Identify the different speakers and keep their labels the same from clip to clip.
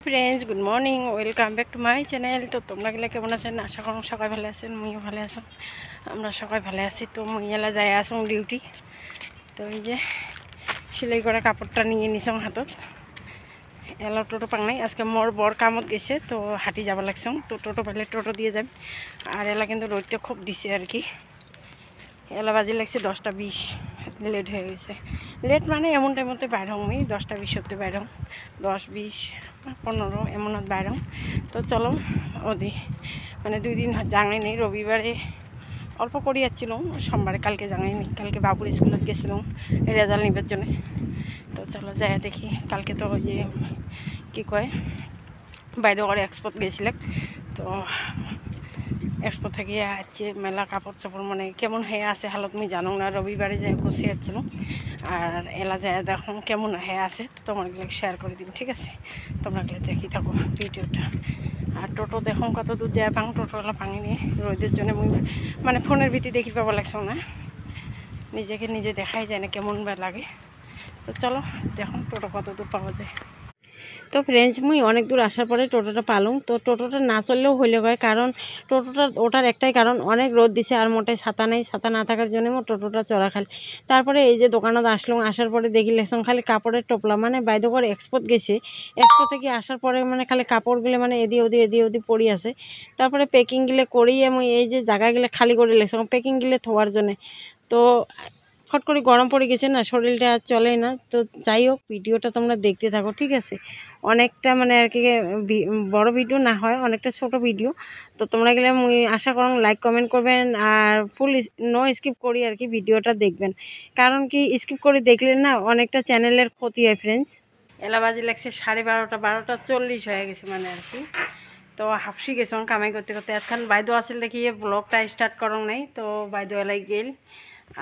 Speaker 1: Friends good morning welcome back to my channel. তো তোমরা গেলে কেমন আছেন? আশা করুন সবাই ভালো আছেন, মুইও ভালো আছো, আমরা সবাই ভালো আছি। তো মুই এলা যাই আসুন ডিউটি। তো এই যে সেলাই করা কাপড়টা নিয়ে নিছং হাতত। এলা টোটো পাং নাই, আজকে মোর বর কামত গেছে, তো হাঁটি যাব লাগছং। তো টোটো পাইলে টোটো দিয়ে যাম। আর এলা কিন্তু রোদটা খুব দিছে আর কি। এলা বাজি লাগছে 10:20, লেট হয়ে গেছে। লেট মানে এমন টাইমতে বাইর হং, আমি 10:20 বাইর হং, 10-20-15 এমনত বাইর হং। তো চলো ওদি মানে 2 দিন যাঙাই নেই, রবিবারে অল্প করে যাচ্ছিল, সোমবারে কালকে যাঙাই নেই, কালকে বাবুর স্কুলত গেছিলাম রেজাল্ট নিবার জন্য। তো চলো যাই দেখি। কালকে তো ওই যে কী কয় বাইদেউ করে এক্সপোত গেছিলাম। তো এক্সপো থেকে আসছে মেলা কাপড় চাপড় মানে কেমন হয়ে আছে হালত মুই জানো না। রবিবারে যাই বসে যাচ্ছিলাম, আর এলা যায় দেখো কেমন হয়ে আছে। তো তোমাকে শেয়ার করে দিব, ঠিক আছে? তোমরা দেখি থাকো ভিডিওটা। আর টোটো দেখো কত দূর যায় পাং, টোটোওয়ালা পাঙি নিয়ে রোদের জন্য মুই মানে ফোনের ভিতরে দেখি পাবো লাগছো না, নিজেকে নিজে দেখাই যায় না কেমন বা লাগে। তো চলো দেখুন টোটো কত দূর পাওয়া যায়। তো ফ্রেন্ডস মুই অনেক দূর আসার পরে টোটোটা পালুম। তো টোটোটা না চললেও হইলে হয়, কারণ টোটোটা ওটার একটাই কারণ অনেক রোদ দিছে, আর মোটাই ছাতা নেই, ছাতা না থাকার জন্য মোট টোটোটা চড়া খালি। তারপরে এই যে দোকানত আসলাম, আসার পরে দেখি লেসন খালি কাপড়ের টোপলা, মানে বাইদে করে এক্সপোত গেছে, এক্সপো থেকে আসার পরে মানে খালি কাপড়গুলো মানে এদি ওদি পড়ি আছে। তারপরে প্যাকিংগুলো করিয়ে আমি এই যে জায়গাগুলো খালি করে লেসন প্যাকিংগুলো থোয়ার জন্যে। তো ফট করে গরম পড়ে গেছে না, শরীরটা আর চলে না। তো যাই হোক ভিডিওটা তোমরা দেখতে থাকো, ঠিক আছে? অনেকটা মানে আর কি বড় ভিডিও না হয়, অনেকটা ছোট ভিডিও। তো তোমরা গেলে মুই আশা করুন লাইক কমেন্ট করবেন, আর ফুল নো স্কিপ করি আর কি ভিডিওটা দেখবেন। কারণ কি স্কিপ করে দেখলে না অনেকটা চ্যানেলের ক্ষতি হয় ফ্রেন্ডস। এলাবাজি লাগছে 12:30, 12:40 হয়ে গেছে মানে আর কি। তো হাফসি গেছং কামাই করতে করতে। এখন বাইদেউ আসলে দেখি ব্লগটা স্টার্ট করং নাই, তো বাইদেউ এলাই গেল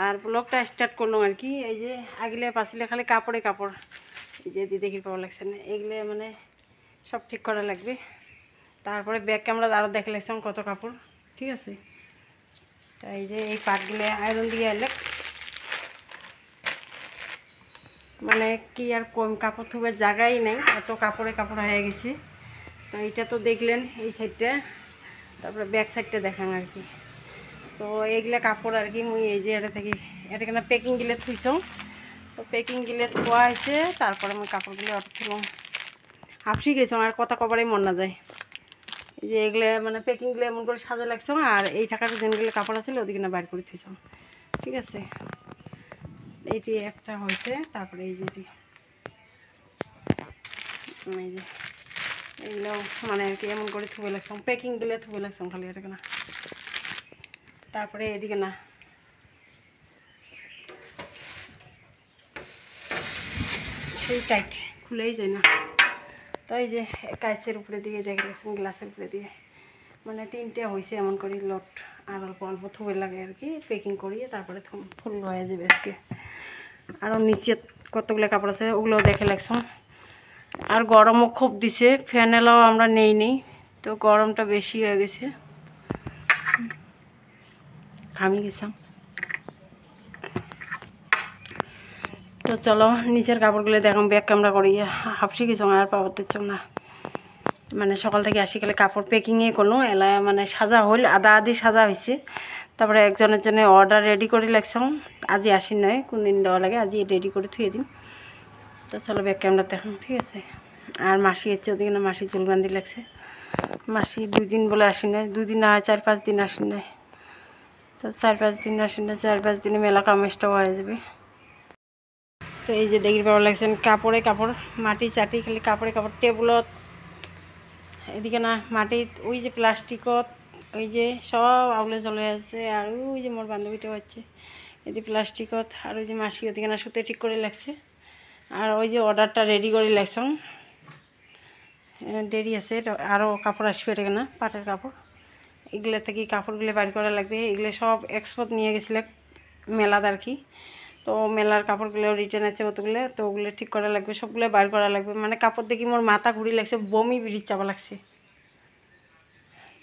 Speaker 1: আর ব্লগটা স্টার্ট করলাম আর কি। এই যে আগলে পাছিলে খালি কাপড়ে কাপড়, এই যে দেখি পাওয়া লাগছে না, এগুলো মানে সব ঠিক করা লাগবে। তারপরে ব্যাক ক্যামেরা আরও দেখে লাগছিলাম কত কাপড়, ঠিক আছে? তো এই যে এই পাটগুলো আয়রন দিয়ে এলে মানে কি আর কম কাপড় থুবার জায়গাই নেই, এত কাপড়ে কাপড় হয়ে গেছে। তো এইটা তো দেখলেন এই সাইডটা, তারপরে ব্যাক সাইডটা দেখান আর কি। তো এইগুলা কাপড় আর কি মুই এই যে এটা থেকে এটা কেন প্যাকিং গিলে থুইছ। তো প্যাকিং গিলে থোয়া হয়েছে, তারপরে আমি কাপড়গুলো অটো থুলাম। হাফসি গেছ আর কথা কবারই মন না যায়। এই যে এগুলো মানে প্যাকিংগুলো এমন করে সাজা লাগছ, আর এই টাকার যেগুলো কাপড় আছে ওদিকে না বাইর করে থুইছ, ঠিক আছে? এইটি একটা হয়েছে। তারপরে এই যে এই যে এইগুলো মানে আর কি এমন করে থুবে লাগছ, প্যাকিং দিলে থুবে লাগছ খালি এটাকে না। তারপরে এদিকে না সেই টাইট খুলেই যায় না। তো এই যে কাঁচের উপরে দিয়ে দেখে রাখছেন, গ্লাসের উপরে দিয়ে মানে 3টে হয়েছে এমন করে লট। আর অল্প অল্প থুবে লাগে আর কি, প্যাকিং করিয়ে তারপরে ফুল হয়ে যাবে আজকে। আরও নিচে কতগুলো কাপড় আছে ওগুলোও দেখে লাগছ। আর গরমও খুব দিছে, ফ্যান এলাও আমরা নেই, তো গরমটা বেশি হয়ে গেছে, ঘামি গেছিলাম। তো চলো নিচের কাপড়গুলো দেখাম ব্যাক ক্যামেরা করিয়ে। হাফসি গেছ আর পাবতে না, মানে সকাল থেকে আসি গেলে কাপড় প্যাকিংয়ে করলো। এলা মানে সাজা হইল, আধা আধি সাজা হয়েছে। তারপরে একজনের জন্য অর্ডার রেডি করে লাগছ, আজি আসি নয় কোন দিন দেওয়া লাগে, আজি রেডি করে থুয়ে দিন। তো চলো ব্যাক ক্যামেরা দেখাম, ঠিক আছে? আর মাসি এসছে ওদিকে না, মাসি চুল বান্ধি লাগছে। মাসি 2 দিন বলে আসি নয়, 2 দিন না হয় 4-5 দিন আসি নয়। তো 4-5 দিন আসি না, 4-5 দিনে মেলা কামেজটাও হয়ে যাবে। তো এই যে দেখি পাওয়া লাগছেন কাপড়ে কাপড়, মাটি চাটি খালি কাপড়ে কাপড়। টেবুলত এদিকে না মাটিত, ওই যে প্লাস্টিকত ওই যে সব আউলে জ্বলে আছে। আর ওই যে মোর বান্ধবীটাও আছে এদিকে প্লাস্টিকত। আর ওই যে মাসি ওদিকে না সুতে ঠিক করে লাগছে। আর ওই যে অর্ডারটা রেডি করে লাগছং, দেরি আছে, আরও কাপড় আসবে এটা না পাটের কাপড়। এগুলো থেকে কাপড়গুলো বাইর করা লাগবে। এগুলো সব এক্সপোর্ট নিয়ে গেছিলো মেলাদ আর কি। তো মেলার কাপড়গুলো রিটার্ন আছে অতগুলো, তো ওগুলো ঠিক করা লাগবে, সবগুলো বাইর করা লাগবে। মানে কাপড় দেখি মোর মাথা ঘুরি লাগছে, বমি বিড়ি চাপা লাগছে।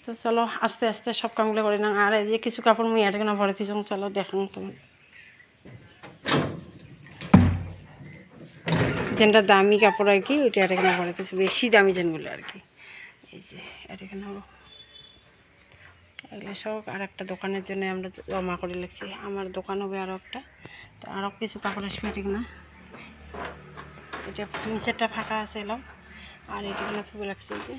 Speaker 1: তো চলো আস্তে আস্তে সব কামগুলো করে না। আর এই যে কিছু কাপড় মুই এটা কেনা ভরে দিয়েছ, চলো দেখান তোমার। যেটা দামি কাপড় আর কি ওইটা এখানে বানাইতেছে, বেশি দামি যেগুলো আর কি। এই যে এখানে হলো এগুলো সব আর একটা দোকানের জন্য আমরা জমা করে লিখছি। আমার দোকান হবে আরও একটা, তো আরও কিছু কাপড় আসবে এখানে। এটা নিচেরটা ফাঁকা আছে এলাম, আর এটা কিনা থুবে লাগছে এই যে